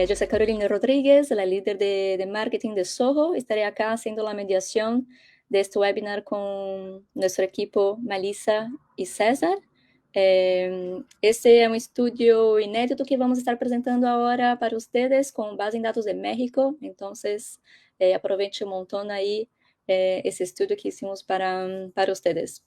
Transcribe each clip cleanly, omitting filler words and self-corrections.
Yo soy Carolina Rodríguez, la líder de marketing de Soho. Estaré acá haciendo la mediación de este webinar con nuestro equipo Melissa y César. Este es un estudio inédito que vamos a estar presentando ahora para ustedes con base en datos de México. Entonces, aproveche un montón ahí ese estudio que hicimos para ustedes.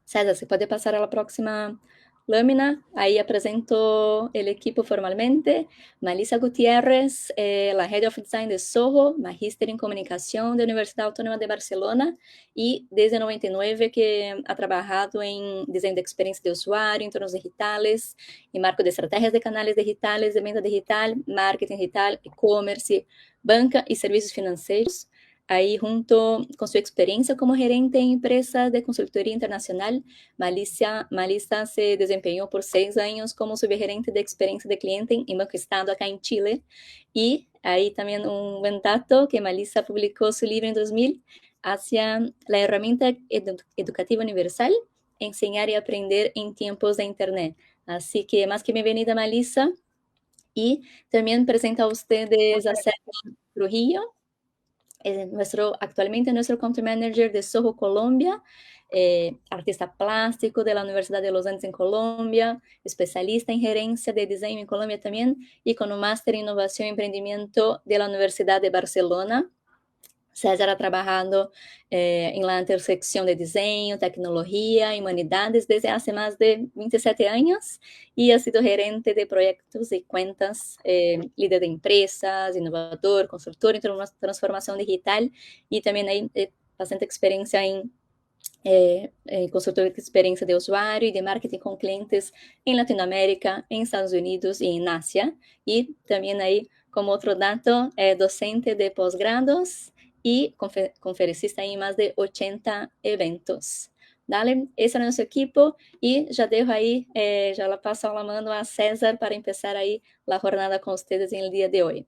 César, ¿se puede pasar a la próxima lámina? Ahí presento el equipo formalmente. Melissa Gutiérrez, la Head of Design de Soho, Magíster en Comunicación de Universidad Autónoma de Barcelona y desde 99 que ha trabajado en diseño de experiencia de usuario, entornos digitales, en marco de estrategias de canales digitales, de venta digital, marketing digital, e-commerce, banca y servicios financieros. Ahí, junto con su experiencia como gerente en empresas de consultoría internacional, Melissa se desempeñó por 6 años como subgerente de experiencia de cliente en Banco Estado acá en Chile. Y ahí también un buen dato, que Melissa publicó su libro en 2000 hacia la herramienta educativa universal, enseñar y aprender en tiempos de Internet. Así que más que bienvenida, Melissa. Y también presenta a ustedes a César Trujillo, actualmente nuestro country manager de Soho, Colombia, artista plástico de la Universidad de los Andes en Colombia, especialista en gerencia de diseño en Colombia también, y con un máster en innovación y emprendimiento de la Universidad de Barcelona. César ha trabajado en la intersección de diseño, tecnología y humanidades desde hace más de 27 años y ha sido gerente de proyectos y cuentas, líder de empresas, innovador, consultor en transformación digital y también hay bastante experiencia en consultor de experiencia de usuario y de marketing con clientes en Latinoamérica, en Estados Unidos y en Asia. Y también ahí, como otro dato, docente de posgrados y conferencista en más de 80 eventos. Dale, ese es nuestro equipo y ya dejo ahí, ya la paso la mano a César para empezar ahí la jornada con ustedes en el día de hoy.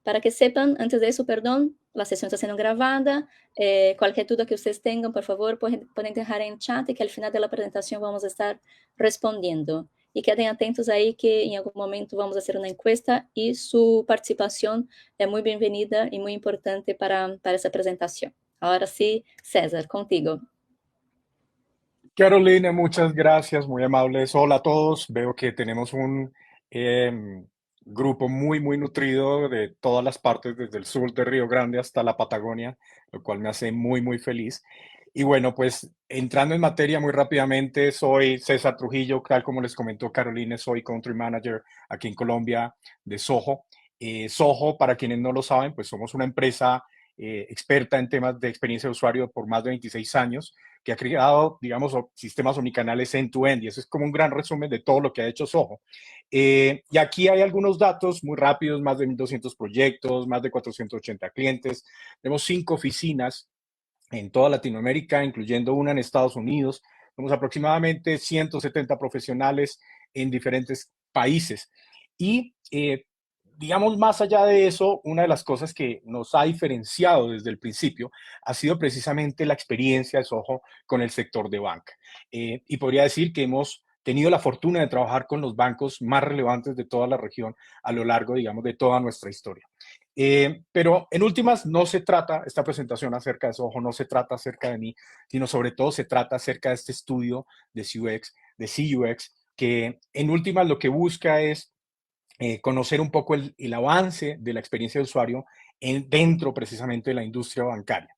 Para que sepan, antes de eso, perdón, la sesión está siendo grabada. Cualquier duda que ustedes tengan, por favor, pueden dejar en chat y que al final de la presentación vamos a estar respondiendo. Y queden atentos ahí que en algún momento vamos a hacer una encuesta y su participación es muy bienvenida y muy importante para esa presentación. Ahora sí, César, contigo. Carolina, muchas gracias, muy amables. Hola a todos. Veo que tenemos un grupo muy nutrido de todas las partes, desde el sur de Río Grande hasta la Patagonia, lo cual me hace muy feliz. Y bueno, pues entrando en materia muy rápidamente, soy César Trujillo, tal como les comentó Carolina, soy Country Manager aquí en Colombia de Soho. Soho, para quienes no lo saben, pues somos una empresa experta en temas de experiencia de usuario por más de 26 años, que ha creado, digamos, sistemas omnicanales end-to-end, y eso es como un gran resumen de todo lo que ha hecho Soho. Y aquí hay algunos datos muy rápidos: más de 1.200 proyectos, más de 480 clientes, tenemos 5 oficinas en toda Latinoamérica, incluyendo una en Estados Unidos. Somos aproximadamente 170 profesionales en diferentes países. Y digamos, más allá de eso, una de las cosas que nos ha diferenciado desde el principio ha sido precisamente la experiencia de Soho con el sector de banca. Y podría decir que hemos tenido la fortuna de trabajar con los bancos más relevantes de toda la región a lo largo, digamos, de toda nuestra historia. Pero en últimas, no se trata esta presentación acerca de Soho, no se trata acerca de mí, sino sobre todo se trata acerca de este estudio de CUX, que en últimas lo que busca es conocer un poco el avance de la experiencia de usuario dentro precisamente de la industria bancaria.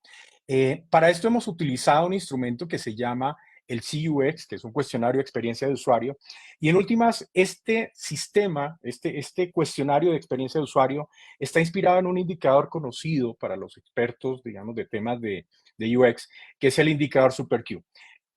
Para esto hemos utilizado un instrumento que se llama el CUX, que es un cuestionario de experiencia de usuario. Y en últimas, este sistema, este cuestionario de experiencia de usuario está inspirado en un indicador conocido para los expertos, digamos, de temas de UX, que es el indicador SuperQ.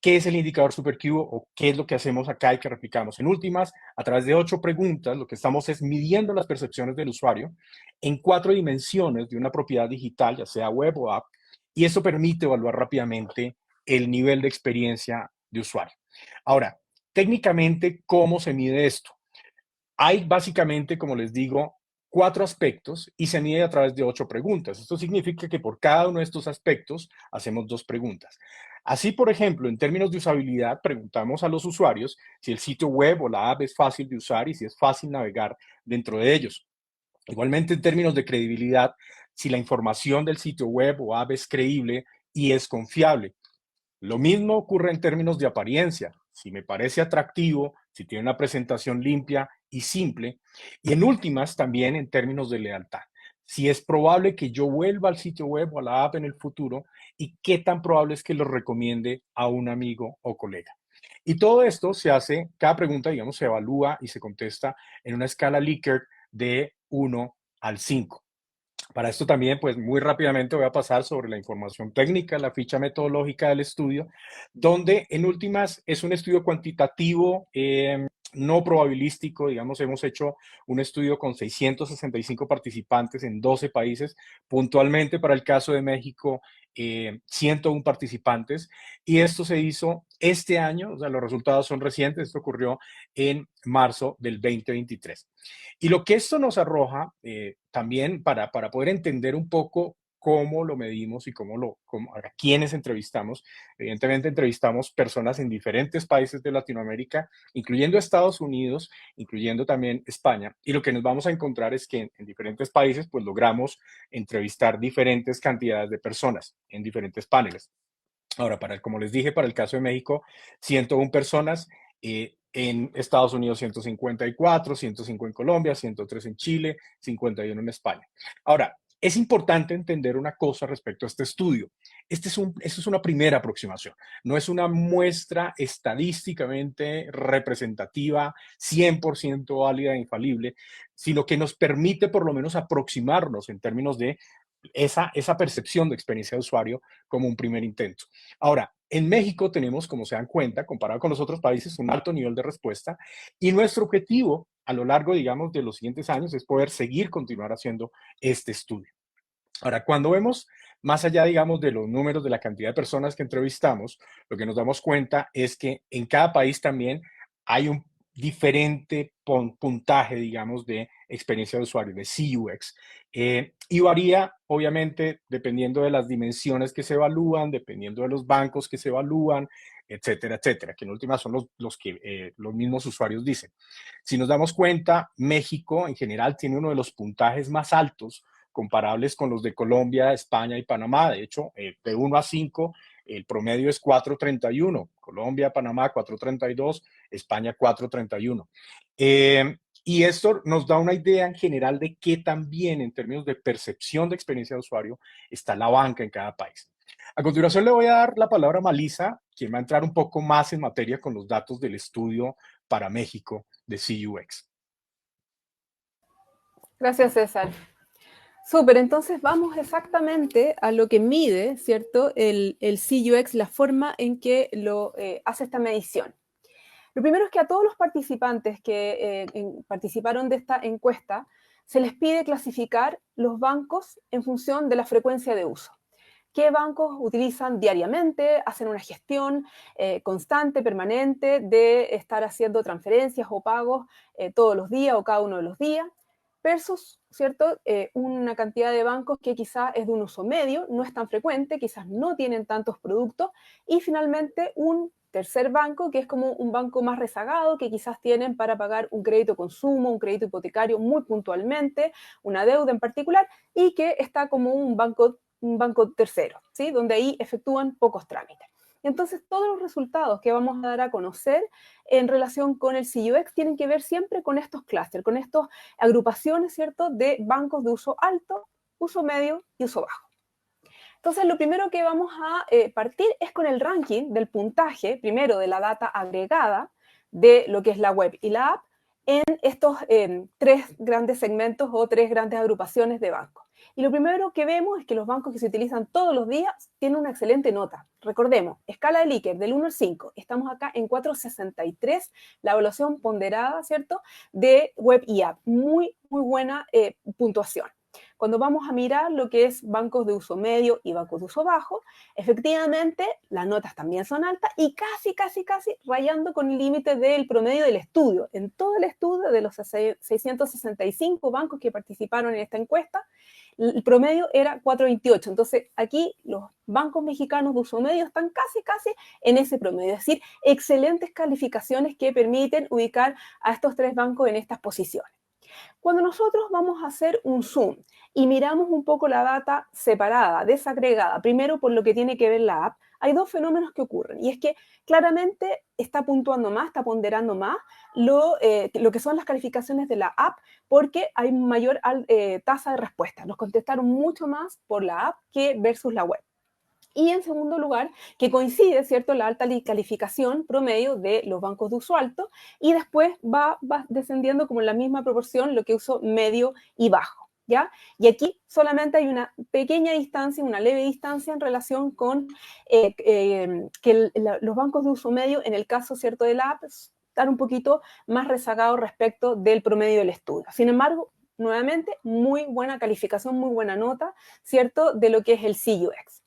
¿Qué es el indicador SuperQ o qué es lo que hacemos acá y que replicamos? En últimas, a través de 8 preguntas, lo que estamos es midiendo las percepciones del usuario en 4 dimensiones de una propiedad digital, ya sea web o app, y eso permite evaluar rápidamente el nivel de experiencia de usuario. Ahora, técnicamente, ¿cómo se mide esto? Hay básicamente, como les digo, 4 aspectos y se mide a través de 8 preguntas. Esto significa que por cada uno de estos aspectos hacemos 2 preguntas. Así, por ejemplo, en términos de usabilidad, preguntamos a los usuarios si el sitio web o la app es fácil de usar y si es fácil navegar dentro de ellos. Igualmente, en términos de credibilidad, si la información del sitio web o app es creíble y es confiable. Lo mismo ocurre en términos de apariencia. Si me parece atractivo, si tiene una presentación limpia y simple. Y en últimas, también en términos de lealtad. Si es probable que yo vuelva al sitio web o a la app en el futuro y qué tan probable es que lo recomiende a un amigo o colega. Y todo esto se hace, cada pregunta, digamos, se evalúa y se contesta en una escala Likert de 1 al 5. Para esto también, pues muy rápidamente voy a pasar sobre la información técnica, la ficha metodológica del estudio, donde en últimas es un estudio cuantitativo, no probabilístico. Digamos, hemos hecho un estudio con 665 participantes en 12 países, puntualmente para el caso de México, 101 participantes, y esto se hizo este año. O sea, los resultados son recientes, esto ocurrió en marzo del 2023. Y lo que esto nos arroja, también para poder entender un poco cómo lo medimos y a quiénes entrevistamos. Evidentemente entrevistamos personas en diferentes países de Latinoamérica, incluyendo Estados Unidos, incluyendo también España. Y lo que nos vamos a encontrar es que en diferentes países pues logramos entrevistar diferentes cantidades de personas en diferentes paneles. Ahora, como les dije, para el caso de México, 101 personas, en Estados Unidos 154, 105 en Colombia, 103 en Chile, 51 en España. Ahora, es importante entender una cosa respecto a este estudio. Esto es una primera aproximación, no es una muestra estadísticamente representativa, 100% válida e infalible, sino que nos permite por lo menos aproximarnos en términos de esa percepción de experiencia de usuario como un primer intento. Ahora, en México tenemos, como se dan cuenta, comparado con los otros países, un alto nivel de respuesta, y nuestro objetivo a lo largo, digamos, de los siguientes años es poder continuar haciendo este estudio. Ahora, cuando vemos más allá, digamos, de los números de la cantidad de personas que entrevistamos, lo que nos damos cuenta es que en cada país también hay un diferente puntaje, digamos, de experiencia de usuario, de CUX. Y varía, obviamente, dependiendo de las dimensiones que se evalúan, dependiendo de los bancos que se evalúan, etcétera, etcétera, que en última son los que los mismos usuarios dicen. Si nos damos cuenta, México en general tiene uno de los puntajes más altos comparables con los de Colombia, España y Panamá. De hecho, de 1 a 5, el promedio es 4.31. Colombia, Panamá 4.32, España 4.31. Y esto nos da una idea en general de qué también en términos de percepción de experiencia de usuario está la banca en cada país. A continuación le voy a dar la palabra a Malisa, quien va a entrar un poco más en materia con los datos del estudio para México de CUX. Gracias, César. Súper, entonces vamos exactamente a lo que mide, ¿cierto? El CUX, la forma en que lo hace esta medición. Lo primero es que a todos los participantes que participaron de esta encuesta se les pide clasificar los bancos en función de la frecuencia de uso. ¿Qué bancos utilizan diariamente? Hacen una gestión constante, permanente, de estar haciendo transferencias o pagos todos los días o cada uno de los días, versus, ¿cierto? Una cantidad de bancos que quizás es de un uso medio, no es tan frecuente, quizás no tienen tantos productos, y finalmente un tercer banco, que es como un banco más rezagado, que quizás tienen para pagar un crédito consumo, un crédito hipotecario muy puntualmente, una deuda en particular, y que está como un banco tercero, ¿sí? Donde ahí efectúan pocos trámites. Entonces, todos los resultados que vamos a dar a conocer en relación con el CUX tienen que ver siempre con estos clústeres, con estas agrupaciones, ¿cierto?, de bancos de uso alto, uso medio y uso bajo. Entonces, lo primero que vamos a partir es con el ranking del puntaje, primero de la data agregada de lo que es la web y la app, en estos tres grandes segmentos o tres grandes agrupaciones de bancos. Y lo primero que vemos es que los bancos que se utilizan todos los días tienen una excelente nota. Recordemos, escala de Likert del 1 al 5, estamos acá en 4.63, la evaluación ponderada, ¿cierto?, de web y app. Muy, muy buena puntuación. Cuando vamos a mirar lo que es bancos de uso medio y bancos de uso bajo, efectivamente las notas también son altas y casi rayando con el límite del promedio del estudio. En todo el estudio de los 665 bancos que participaron en esta encuesta, el promedio era 4.28. Entonces aquí los bancos mexicanos de uso medio están casi en ese promedio. Es decir, excelentes calificaciones que permiten ubicar a estos tres bancos en estas posiciones. Cuando nosotros vamos a hacer un zoom y miramos un poco la data separada, desagregada, primero por lo que tiene que ver la app, hay dos fenómenos que ocurren. Y es que claramente está puntuando más, está ponderando más lo que son las calificaciones de la app porque hay mayor tasa de respuesta. Nos contestaron mucho más por la app que versus la web. Y en segundo lugar, que coincide, ¿cierto?, la alta calificación promedio de los bancos de uso alto y después va descendiendo como en la misma proporción lo que uso medio y bajo, ¿ya? Y aquí solamente hay una pequeña distancia, una leve distancia en relación con que los bancos de uso medio, en el caso, ¿cierto?, de la app, están un poquito más rezagados respecto del promedio del estudio. Sin embargo, nuevamente, muy buena calificación, muy buena nota, ¿cierto?, de lo que es el CUX.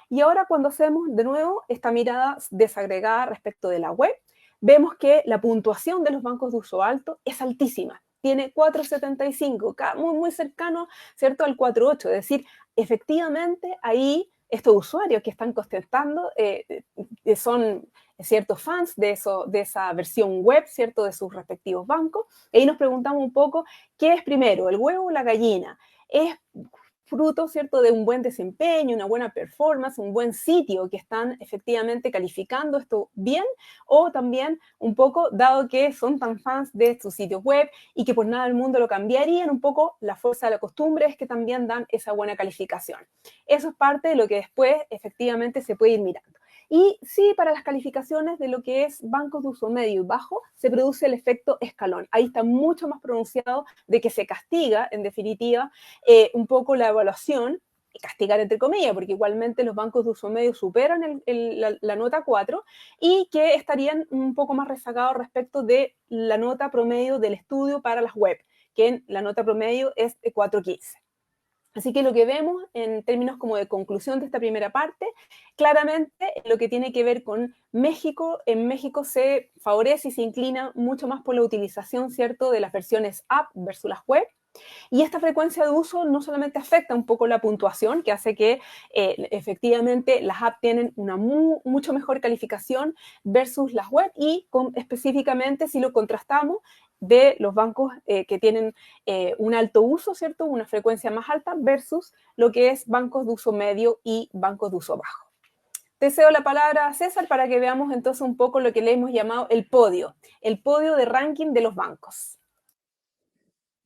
Y ahora cuando hacemos de nuevo esta mirada desagregada respecto de la web, vemos que la puntuación de los bancos de uso alto es altísima. Tiene 4,75, muy, muy cercano, ¿cierto?, al 4,8. Es decir, efectivamente ahí estos usuarios que están contestando son ciertos fans de esa versión web, ¿cierto?, de sus respectivos bancos. Y ahí nos preguntamos un poco, ¿qué es primero, el huevo o la gallina? ¿Es fruto, ¿cierto?, de un buen desempeño, una buena performance, un buen sitio que están efectivamente calificando esto bien, o también un poco, dado que son tan fans de su sitio web y que por nada del mundo lo cambiarían, un poco la fuerza de la costumbre es que también dan esa buena calificación. Eso es parte de lo que después efectivamente se puede ir mirando. Y sí, para las calificaciones de lo que es bancos de uso medio y bajo, se produce el efecto escalón. Ahí está mucho más pronunciado de que se castiga, en definitiva, un poco la evaluación, castigar entre comillas, porque igualmente los bancos de uso medio superan la nota 4 y que estarían un poco más rezagados respecto de la nota promedio del estudio para las web, que la nota promedio es de 4,15. Así que lo que vemos en términos como de conclusión de esta primera parte, claramente lo que tiene que ver con México, en México se favorece y se inclina mucho más por la utilización, ¿cierto?, de las versiones app versus las web. Y esta frecuencia de uso no solamente afecta un poco la puntuación, que hace que efectivamente las apps tienen una mucho mejor calificación versus las web y específicamente si lo contrastamos de los bancos que tienen un alto uso, ¿cierto?, una frecuencia más alta versus lo que es bancos de uso medio y bancos de uso bajo. Te cedo la palabra a César para que veamos entonces un poco lo que le hemos llamado el podio de ranking de los bancos.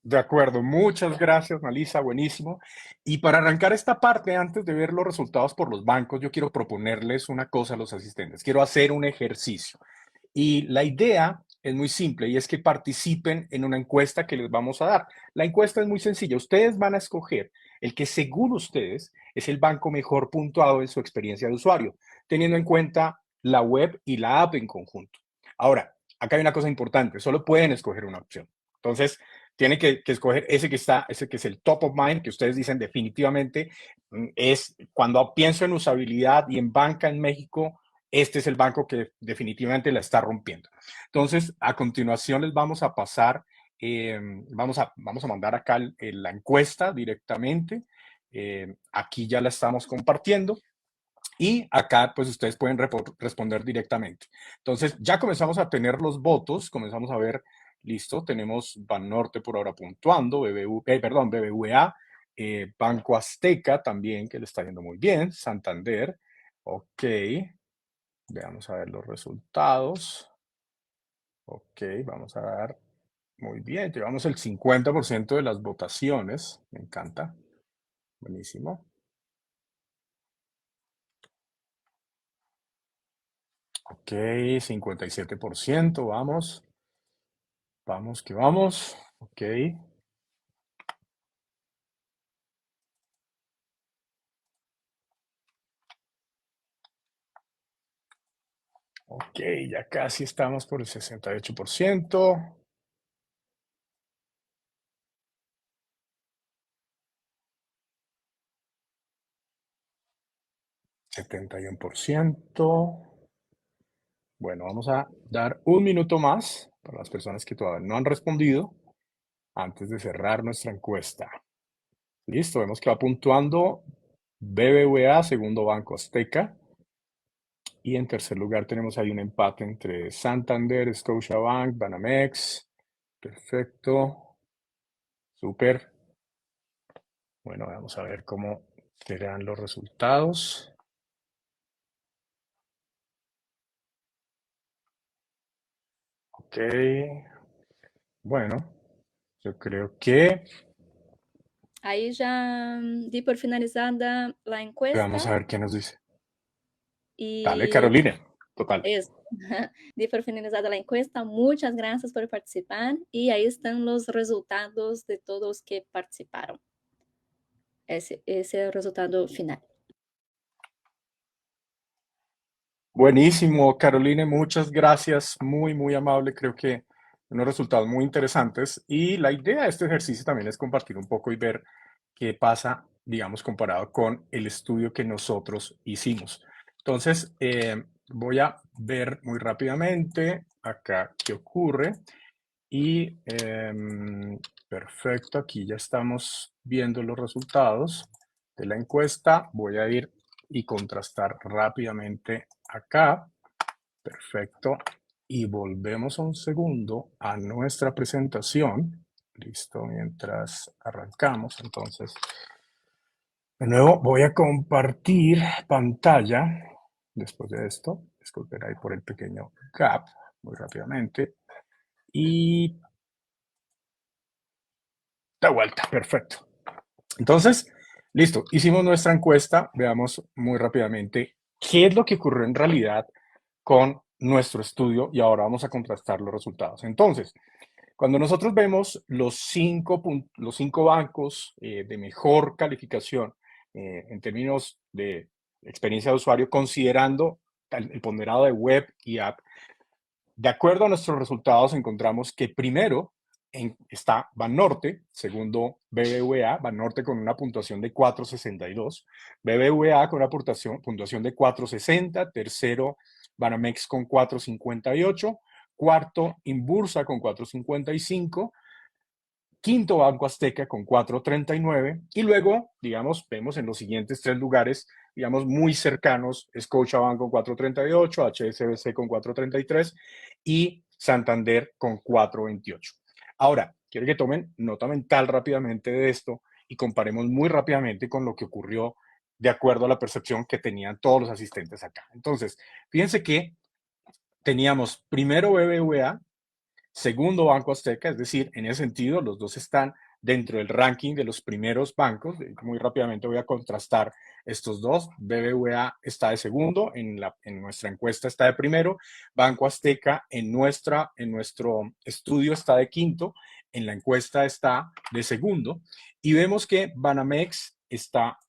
De acuerdo, muchas gracias, Melissa, buenísimo. Y para arrancar esta parte, antes de ver los resultados por los bancos, yo quiero proponerles una cosa a los asistentes. Quiero hacer un ejercicio. Y la idea es muy simple y es que participen en una encuesta que les vamos a dar. La encuesta es muy sencilla. Ustedes van a escoger el que según ustedes es el banco mejor puntuado en su experiencia de usuario, teniendo en cuenta la web y la app en conjunto. Ahora, acá hay una cosa importante. Solo pueden escoger una opción. Entonces, tienen que escoger ese que es el top of mind, que ustedes dicen definitivamente es cuando pienso en usabilidad y en banca en México, este es el banco que definitivamente la está rompiendo. Entonces, a continuación les vamos a pasar, vamos a mandar acá la encuesta directamente. Aquí ya la estamos compartiendo. Y acá, pues ustedes pueden responder directamente. Entonces, ya comenzamos a tener los votos, comenzamos a ver, listo, tenemos Banorte por ahora puntuando, BBVA, Banco Azteca también, que le está yendo muy bien, Santander, ok, veamos a ver los resultados, ok, vamos a dar, muy bien, llevamos el 50% de las votaciones, me encanta, buenísimo. Ok, 57%, vamos. Vamos que vamos. Ok. Ok, ya casi estamos por el 68%. %. Bueno, vamos a dar un minuto más para las personas que todavía no han respondido antes de cerrar nuestra encuesta. Listo, vemos que va puntuando BBVA, segundo Banco Azteca. Y en tercer lugar tenemos ahí un empate entre Santander, Scotiabank, Banamex. Perfecto. Súper. Bueno, vamos a ver cómo serán los resultados. Ok. Bueno, yo creo que Ahí ya di por finalizada la encuesta. vamos a ver qué nos dice. Dale, Y Carolina. Total. eso. Di por finalizada la encuesta. Muchas gracias por participar. Y ahí están los resultados de todos que participaron. Ese es el resultado final. Buenísimo, Carolina, muchas gracias, muy, muy amable, creo que unos resultados muy interesantes y la idea de este ejercicio también es compartir un poco y ver qué pasa, digamos, comparado con el estudio que nosotros hicimos. Entonces, voy a ver muy rápidamente acá qué ocurre y perfecto, aquí ya estamos viendo los resultados de la encuesta. Voy a ir y contrastar rápidamente acá. Perfecto. Y volvemos un segundo a nuestra presentación. Listo, mientras arrancamos. Entonces, de nuevo voy a compartir pantalla. Después de esto, disculpen ahí por el pequeño gap, muy rápidamente. Y de vuelta, perfecto. Entonces, listo, hicimos nuestra encuesta. Veamos muy rápidamente qué es lo que ocurrió en realidad con nuestro estudio y ahora vamos a contrastar los resultados. Entonces, cuando nosotros vemos los cinco bancos de mejor calificación en términos de experiencia de usuario, considerando el ponderado de web y app, de acuerdo a nuestros resultados encontramos que primero está Banorte, segundo BBVA, Banorte con una puntuación de 4.62, BBVA con una puntuación de 4.60, tercero Banamex con 4.58, cuarto Inbursa con 4.55, quinto Banco Azteca con 4.39 y luego, digamos, vemos en los siguientes tres lugares, digamos, muy cercanos, Scotiabank con 4.38, HSBC con 4.33 y Santander con 4.28. Ahora, quiero que tomen nota mental rápidamente de esto y comparemos muy rápidamente con lo que ocurrió de acuerdo a la percepción que tenían todos los asistentes acá. Entonces, fíjense que teníamos primero BBVA, segundo Banco Azteca, es decir, en ese sentido, los dos están dentro del ranking de los primeros bancos. Muy rápidamente voy a contrastar estos dos. BBVA está de segundo, en nuestra encuesta está de primero. Banco Azteca en nuestro estudio está de quinto, en la encuesta está de segundo. Y vemos que Banamex está,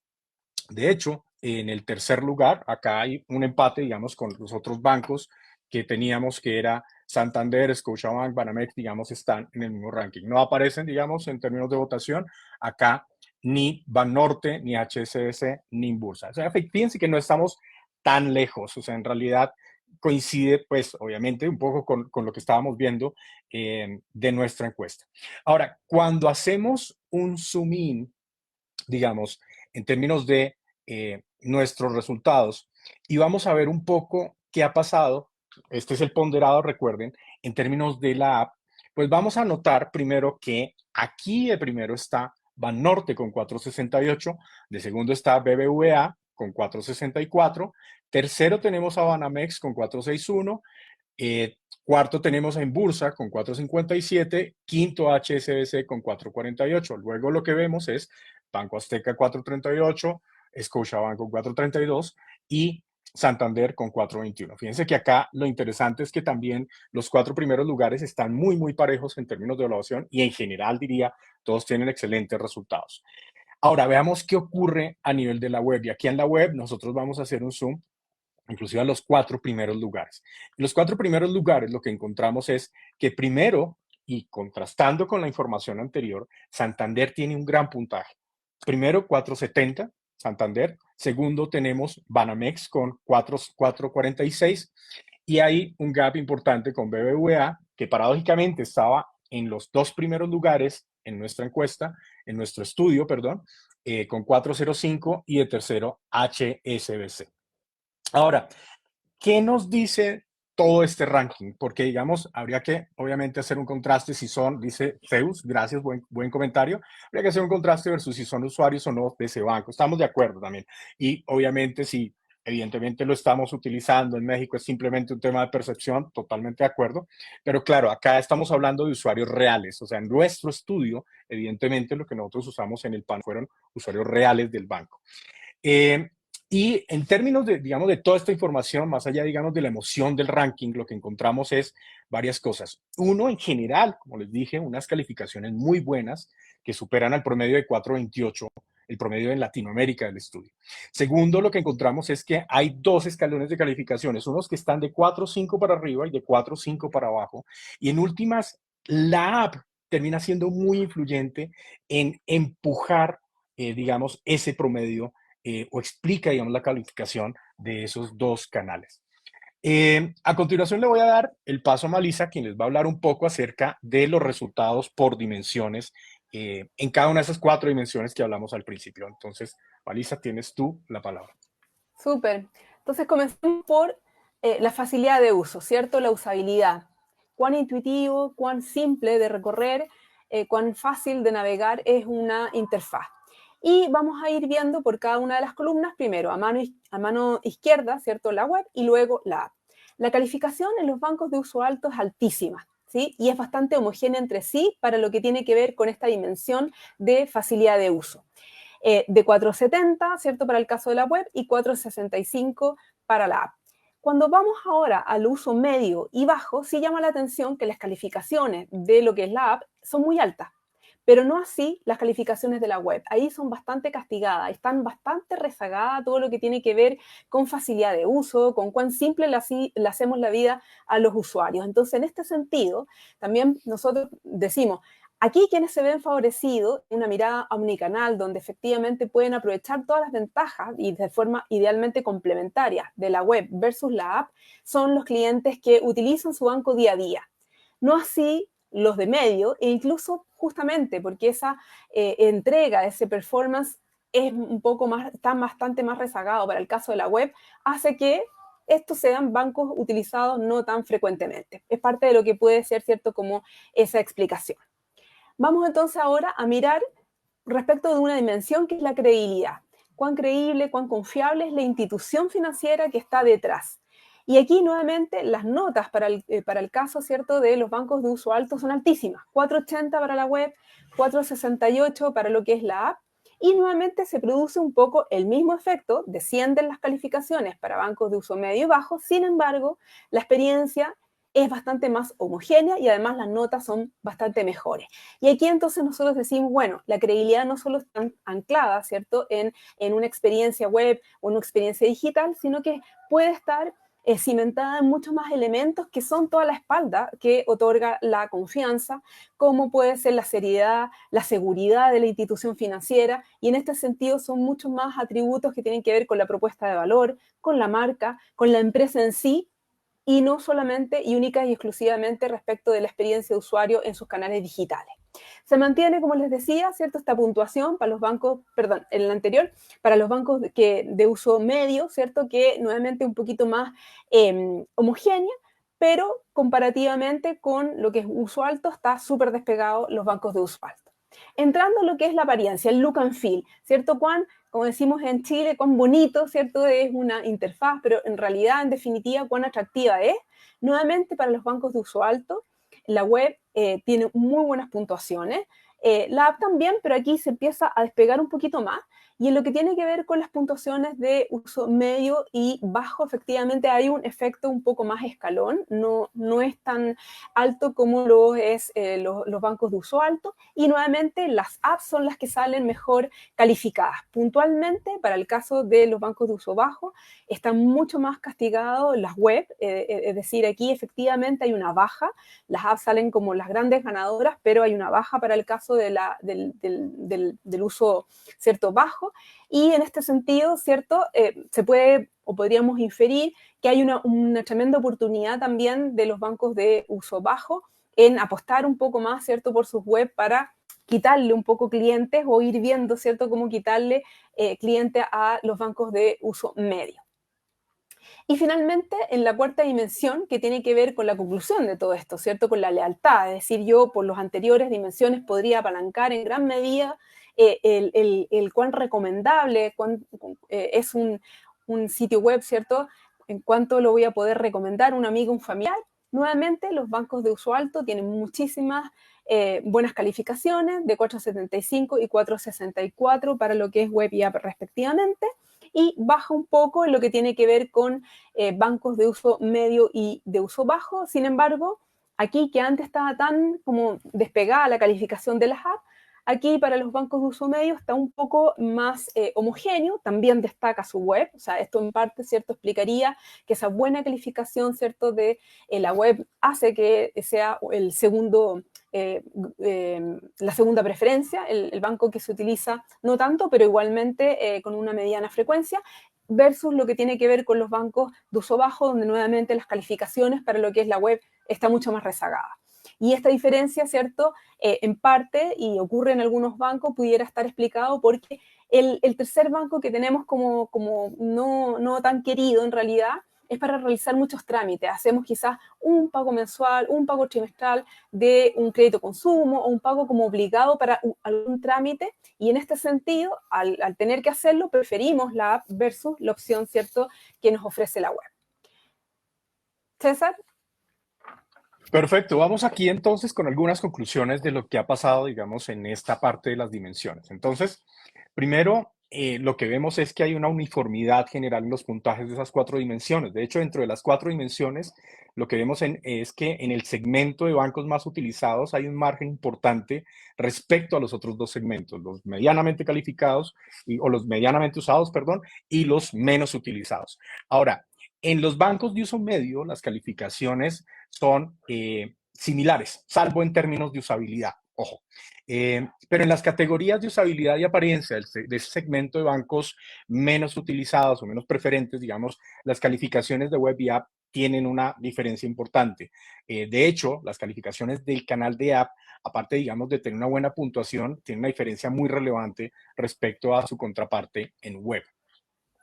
de hecho, en el tercer lugar. Acá hay un empate, digamos, con los otros bancos que teníamos, que era Santander, Scotiabank, Banamex, digamos, están en el mismo ranking. No aparecen, digamos, en términos de votación, acá ni Banorte, ni HSBC, ni Inbursa. O sea, fíjense que no estamos tan lejos. O sea, en realidad coincide, pues, obviamente, un poco con lo que estábamos viendo de nuestra encuesta. Ahora, cuando hacemos un zoom in, digamos, en términos de nuestros resultados, y vamos a ver un poco qué ha pasado. Este es el ponderado, recuerden, en términos de la app, pues vamos a notar primero que aquí de primero está Banorte con 4.68, de segundo está BBVA con 4.64, tercero tenemos a Banamex con 4.61, cuarto tenemos a Inbursa con 4.57, quinto HSBC con 4.48. Luego lo que vemos es Banco Azteca 4.38, Scotiabank con 4.32 y Santander con 4.21. Fíjense que acá lo interesante es que también los cuatro primeros lugares están muy, muy parejos en términos de evaluación y en general diría todos tienen excelentes resultados. Ahora veamos qué ocurre a nivel de la web. Y aquí en la web nosotros vamos a hacer un zoom inclusive a los cuatro primeros lugares. En los cuatro primeros lugares lo que encontramos es que primero, y contrastando con la información anterior, Santander tiene un gran puntaje. Primero, 4.70, Santander. Segundo, tenemos Banamex con 4.46 y hay un gap importante con BBVA, que paradójicamente estaba en los dos primeros lugares en nuestra encuesta, en nuestro estudio, perdón, con 4.05 y de tercero HSBC. Ahora, ¿qué nos dice todo este ranking, porque digamos, habría que obviamente hacer un contraste si son, dice Zeus, gracias, buen comentario, habría que hacer un contraste versus si son usuarios o no de ese banco. Estamos de acuerdo también. Y obviamente si evidentemente lo estamos utilizando en México, es simplemente un tema de percepción, totalmente de acuerdo. Pero claro, acá estamos hablando de usuarios reales, o sea, en nuestro estudio, evidentemente lo que nosotros usamos en el PAN fueron usuarios reales del banco. Eh, y en términos de, digamos, de toda esta información, más allá, digamos, de la emoción del ranking, lo que encontramos es varias cosas. Uno, en general, como les dije, unas calificaciones muy buenas que superan al promedio de 4.28, el promedio en Latinoamérica del estudio. Segundo, lo que encontramos es que hay dos escalones de calificaciones, unos que están de 4.5 para arriba y de 4.5 para abajo. Y en últimas, la app termina siendo muy influyente en empujar, digamos, ese promedio o explica, digamos, la calificación de esos dos canales. A continuación le voy a dar el paso a Malisa, quien les va a hablar un poco acerca de los resultados por dimensiones en cada una de esas 4 dimensiones que hablamos al principio. Entonces, Malisa, tienes tú la palabra. Súper. Entonces comencemos por la facilidad de uso, ¿cierto? La usabilidad. Cuán intuitivo, cuán simple de recorrer, cuán fácil de navegar es una interfaz. Y vamos a ir viendo por cada una de las columnas, primero a mano izquierda, ¿cierto? La web y luego la app. La calificación en los bancos de uso alto es altísima, ¿sí? Y es bastante homogénea entre sí para lo que tiene que ver con esta dimensión de facilidad de uso. De 4.70, ¿cierto? Para el caso de la web y 4.65 para la app. Cuando vamos ahora al uso medio y bajo, sí llama la atención que las calificaciones de lo que es la app son muy altas, pero no así las calificaciones de la web. Ahí son bastante castigadas, están bastante rezagadas todo lo que tiene que ver con facilidad de uso, con cuán simple le hacemos la vida a los usuarios. Entonces, en este sentido, también nosotros decimos, aquí quienes se ven favorecidos, una mirada omnicanal, donde efectivamente pueden aprovechar todas las ventajas y de forma idealmente complementaria de la web versus la app, son los clientes que utilizan su banco día a día. No así los de medio, e incluso justamente porque esa entrega, ese performance es un poco más, está bastante más rezagado para el caso de la web, hace que estos sean bancos utilizados no tan frecuentemente. Es parte de lo que puede ser, ¿cierto?, como esa explicación. Vamos entonces ahora a mirar respecto de una dimensión que es la credibilidad. Cuán creíble, cuán confiable es la institución financiera que está detrás. Y aquí nuevamente las notas para el caso, ¿cierto?, de los bancos de uso alto son altísimas. 4.80 para la web, 4.68 para lo que es la app. Y nuevamente se produce un poco el mismo efecto, descienden las calificaciones para bancos de uso medio y bajo, sin embargo, la experiencia es bastante más homogénea y además las notas son bastante mejores. Y aquí entonces nosotros decimos, bueno, la credibilidad no solo está anclada, ¿cierto?, en una experiencia web o una experiencia digital, sino que puede estar cimentada en muchos más elementos que son toda la espalda que otorga la confianza, como puede ser la seriedad, la seguridad de la institución financiera, y en este sentido son muchos más atributos que tienen que ver con la propuesta de valor, con la marca, con la empresa en sí, y no solamente y única y exclusivamente respecto de la experiencia de usuario en sus canales digitales. Se mantiene, como les decía, ¿cierto?, esta puntuación para los bancos, perdón, en el anterior, para los bancos de uso medio, ¿cierto?, que nuevamente un poquito más homogénea, pero comparativamente con lo que es uso alto, está súper despegado los bancos de uso alto. Entrando a lo que es la apariencia, el look and feel, ¿cierto? Como decimos en Chile, cuán bonito, ¿cierto?, es una interfaz, pero en realidad, en definitiva, cuán atractiva es. Nuevamente, para los bancos de uso alto, la web tiene muy buenas puntuaciones, la app también, pero aquí se empieza a despegar un poquito más. Y en lo que tiene que ver con las puntuaciones de uso medio y bajo, efectivamente hay un efecto un poco más escalón, no es tan alto como lo es los bancos de uso alto, y nuevamente las apps son las que salen mejor calificadas. Puntualmente, para el caso de los bancos de uso bajo, están mucho más castigados las web, es decir, aquí efectivamente hay una baja, las apps salen como las grandes ganadoras, pero hay una baja para el caso del uso, ¿cierto?, bajo. Y en este sentido, ¿cierto?, se puede o podríamos inferir que hay una tremenda oportunidad también de los bancos de uso bajo en apostar un poco más, ¿cierto?, por sus web para quitarle un poco clientes o ir viendo, ¿cierto?, cómo quitarle clientes a los bancos de uso medio. Y finalmente, en la cuarta dimensión, que tiene que ver con la conclusión de todo esto, ¿cierto? Con la lealtad, es decir, yo por las anteriores dimensiones podría apalancar en gran medida el cuán recomendable es un sitio web, ¿cierto? En cuánto lo voy a poder recomendar a un amigo, un familiar. Nuevamente, los bancos de uso alto tienen muchísimas buenas calificaciones de 4.75 y 4.64 para lo que es web y app respectivamente, y baja un poco en lo que tiene que ver con bancos de uso medio y de uso bajo. Sin embargo, aquí que antes estaba tan como despegada la calificación de las apps, aquí para los bancos de uso medio está un poco más homogéneo, también destaca su web, o sea, esto en parte, ¿cierto?, explicaría que esa buena calificación, ¿cierto?, de la web hace que sea el segundo, la segunda preferencia, el banco que se utiliza no tanto, pero igualmente con una mediana frecuencia, versus lo que tiene que ver con los bancos de uso bajo, donde nuevamente las calificaciones para lo que es la web está mucho más rezagada. Y esta diferencia, ¿cierto?, en parte, y ocurre en algunos bancos, pudiera estar explicado porque el tercer banco que tenemos como no tan querido en realidad es para realizar muchos trámites. Hacemos quizás un pago mensual, un pago trimestral de un crédito consumo o un pago como obligado para algún trámite, y en este sentido, al tener que hacerlo, preferimos la app versus la opción, ¿cierto?, que nos ofrece la web. César. Perfecto, vamos aquí entonces con algunas conclusiones de lo que ha pasado, digamos, en esta parte de las dimensiones. Entonces, primero, lo que vemos es que hay una uniformidad general en los puntajes de esas 4 dimensiones. De hecho, dentro de las 4 dimensiones, lo que vemos es que en el segmento de bancos más utilizados hay un margen importante respecto a los otros 2 segmentos, los medianamente calificados o los medianamente usados, perdón, y los menos utilizados. Ahora, en los bancos de uso medio, las calificaciones son similares, salvo en términos de usabilidad, ojo. Pero en las categorías de usabilidad y apariencia de ese segmento de bancos menos utilizados o menos preferentes, digamos, las calificaciones de web y app tienen una diferencia importante. De hecho, las calificaciones del canal de app, aparte, digamos, de tener una buena puntuación, tienen una diferencia muy relevante respecto a su contraparte en web.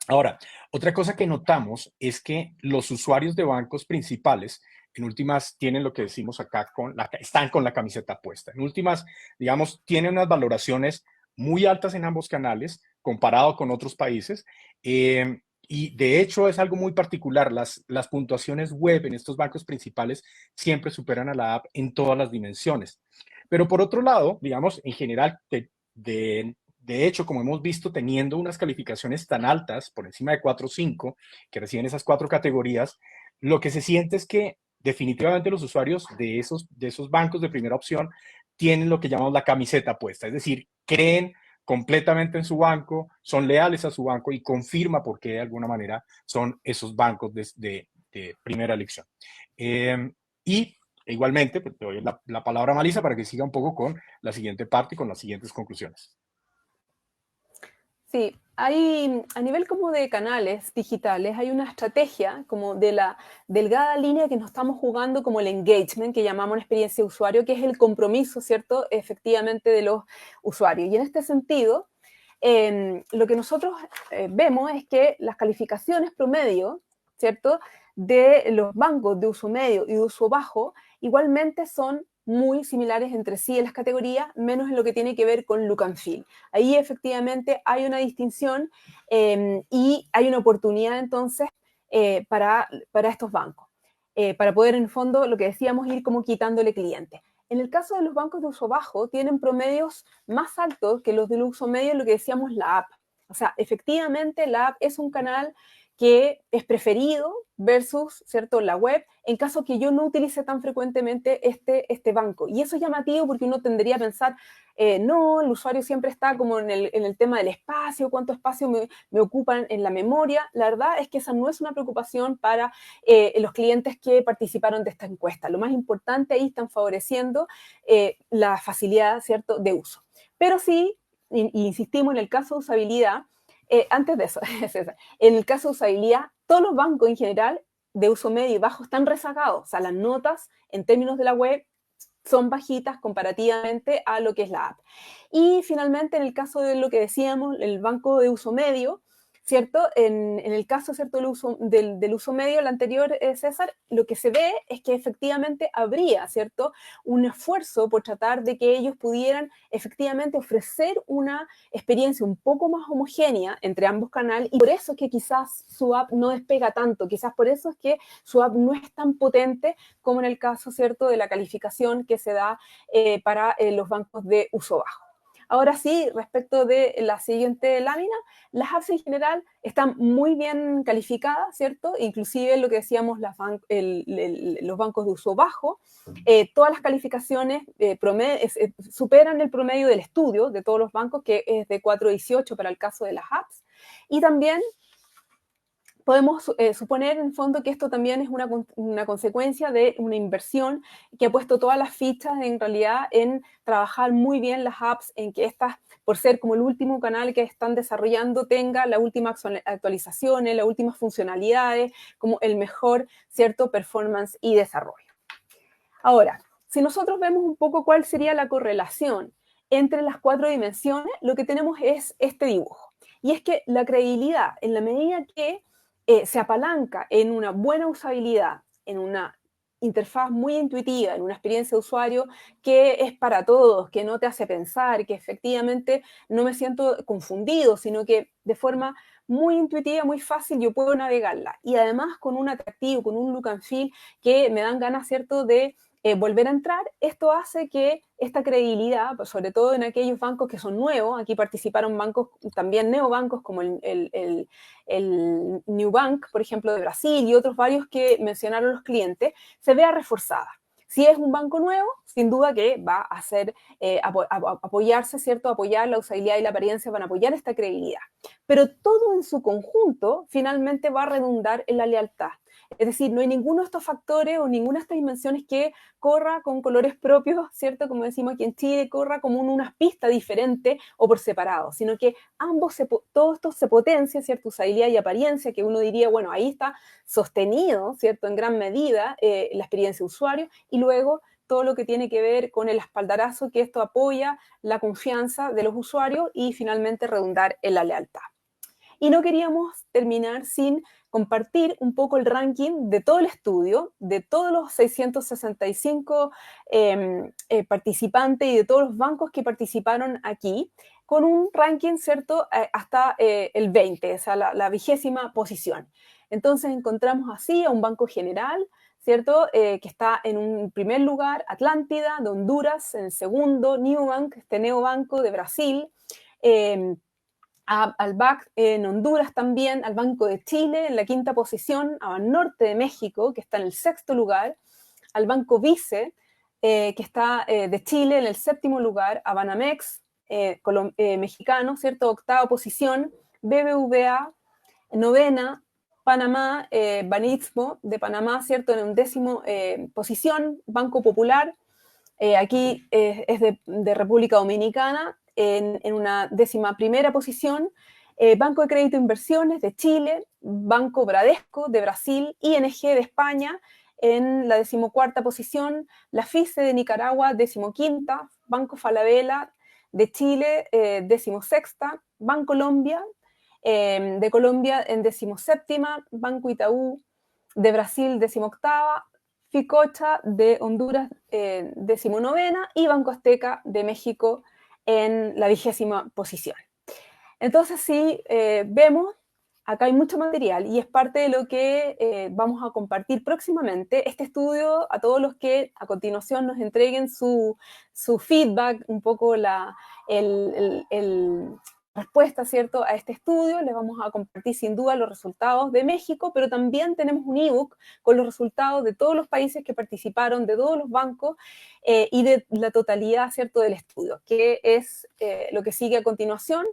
Ahora, otra cosa que notamos es que los usuarios de bancos principales, en últimas, tienen lo que decimos acá, están con la camiseta puesta. En últimas, digamos, tienen unas valoraciones muy altas en ambos canales, comparado con otros países. Y de hecho es algo muy particular. Las puntuaciones web en estos bancos principales siempre superan a la app en todas las dimensiones. Pero por otro lado, digamos, en general, de hecho, como hemos visto, teniendo unas calificaciones tan altas, por encima de 4 o 5, que reciben esas 4 categorías, lo que se siente es que definitivamente los usuarios de esos bancos de primera opción tienen lo que llamamos la camiseta puesta, es decir, creen completamente en su banco, son leales a su banco y confirma por qué de alguna manera son esos bancos de primera elección. Y igualmente, pues, te doy la palabra a Malisa para que siga un poco con la siguiente parte y con las siguientes conclusiones. Sí, hay a nivel como de canales digitales, hay una estrategia como de la delgada línea que nos estamos jugando como el engagement, que llamamos la experiencia de usuario, que es el compromiso, ¿cierto?, efectivamente de los usuarios. Y en este sentido, lo que nosotros vemos es que las calificaciones promedio, ¿cierto?, de los bancos de uso medio y de uso bajo, igualmente son muy similares entre sí en las categorías, menos en lo que tiene que ver con look and feel. Ahí efectivamente hay una distinción y hay una oportunidad entonces para estos bancos, para poder en el fondo, lo que decíamos, ir como quitándole clientes. En el caso de los bancos de uso bajo, tienen promedios más altos que los de uso medio, lo que decíamos la app. O sea, efectivamente la app es un canal que es preferido versus, ¿cierto?, la web, en caso que yo no utilice tan frecuentemente este banco. Y eso es llamativo porque uno tendría a pensar, no, el usuario siempre está como en el tema del espacio, cuánto espacio me ocupan en la memoria. La verdad es que esa no es una preocupación para los clientes que participaron de esta encuesta. Lo más importante ahí están favoreciendo la facilidad, ¿cierto?, de uso. Pero sí, insistimos en el caso de usabilidad. Antes de eso, César, en el caso de usabilidad, todos los bancos en general de uso medio y bajo están rezagados. O sea, las notas en términos de la web son bajitas comparativamente a lo que es la app. Y finalmente, en el caso de lo que decíamos, el banco de uso medio, ¿cierto? En el caso, ¿cierto?, del uso medio, el anterior, César, lo que se ve es que efectivamente habría, ¿cierto?, un esfuerzo por tratar de que ellos pudieran efectivamente ofrecer una experiencia un poco más homogénea entre ambos canales, y por eso es que quizás su app no despega tanto, quizás por eso es que su app no es tan potente como en el caso, ¿cierto?, de la calificación que se da para los bancos de uso bajo. Ahora sí, respecto de la siguiente lámina, las apps en general están muy bien calificadas, ¿cierto? Inclusive lo que decíamos, los bancos de uso bajo, todas las calificaciones superan el promedio del estudio de todos los bancos, que es de 4.18 para el caso de las apps. Y también podemos suponer, en fondo, que esto también es una consecuencia de una inversión que ha puesto todas las fichas, en realidad, en trabajar muy bien las apps, en que estas, por ser como el último canal que están desarrollando, tenga las últimas actualizaciones, las últimas funcionalidades, como el mejor, ¿cierto?, performance y desarrollo. Ahora, si nosotros vemos un poco cuál sería la correlación entre las 4 dimensiones, lo que tenemos es este dibujo. Y es que la credibilidad, en la medida que se apalanca en una buena usabilidad, en una interfaz muy intuitiva, en una experiencia de usuario que es para todos, que no te hace pensar, que efectivamente no me siento confundido, sino que de forma muy intuitiva, muy fácil, yo puedo navegarla. Y además con un atractivo, con un look and feel que me dan ganas, ¿cierto?, de volver a entrar. Esto hace que esta credibilidad, pues sobre todo en aquellos bancos que son nuevos, aquí participaron bancos, también neobancos como el Nubank, por ejemplo, de Brasil, y otros varios que mencionaron los clientes, se vea reforzada. Si es un banco nuevo, sin duda que va a hacer, apoyarse, ¿cierto?, apoyar la usabilidad y la apariencia, van a apoyar esta credibilidad. Pero todo en su conjunto finalmente va a redundar en la lealtad. Es decir, no hay ninguno de estos factores o ninguna de estas dimensiones que corra con colores propios, ¿cierto? Como decimos aquí en Chile, corra como unas pistas diferentes o por separado, sino que todo esto se potencia, ¿cierto? Usabilidad y apariencia, que uno diría, bueno, ahí está sostenido, ¿cierto?, en gran medida la experiencia de usuario, y luego todo lo que tiene que ver con el espaldarazo, que esto apoya la confianza de los usuarios y finalmente redundar en la lealtad. Y no queríamos terminar sin compartir un poco el ranking de todo el estudio, de todos los 665 participantes y de todos los bancos que participaron aquí, con un ranking, ¿cierto?, hasta el 20, o sea, la 20ª posición. Entonces encontramos así a un banco general, ¿cierto?, que está en un primer lugar, Atlántida, de Honduras, en el segundo, Nubank, este neobanco de Brasil, al BAC en Honduras también, al Banco de Chile en la 5ª posición, a Banorte de México, que está en el 6º lugar, al Banco Vice, que está de Chile en el 7º lugar, a Banamex, mexicano, ¿cierto?, 8ª posición, BBVA, 9ª, Panamá, Banistmo de Panamá, ¿cierto?, en 11ª posición, Banco Popular, aquí es de República Dominicana, en una 11ª posición, Banco de Crédito e Inversiones de Chile, Banco Bradesco de Brasil, ING de España en la 14ª posición, la FICE de Nicaragua 15ª, Banco Falabella de Chile 16ª, Bancolombia de Colombia en 17ª, Banco Itaú de Brasil 18ª, Ficocha de Honduras 19ª y Banco Azteca de México en la 20ª posición. Entonces, sí, vemos, acá hay mucho material y es parte de lo que vamos a compartir próximamente. Este estudio, a todos los que a continuación nos entreguen su feedback, un poco respuesta, ¿cierto?, a este estudio, les vamos a compartir sin duda los resultados de México, pero también tenemos un ebook con los resultados de todos los países que participaron, de todos los bancos y de la totalidad, ¿cierto?, del estudio, que es lo que sigue a continuación.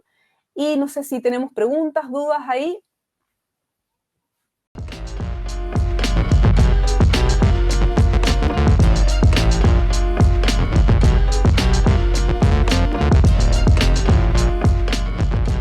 Y no sé si tenemos preguntas, dudas ahí.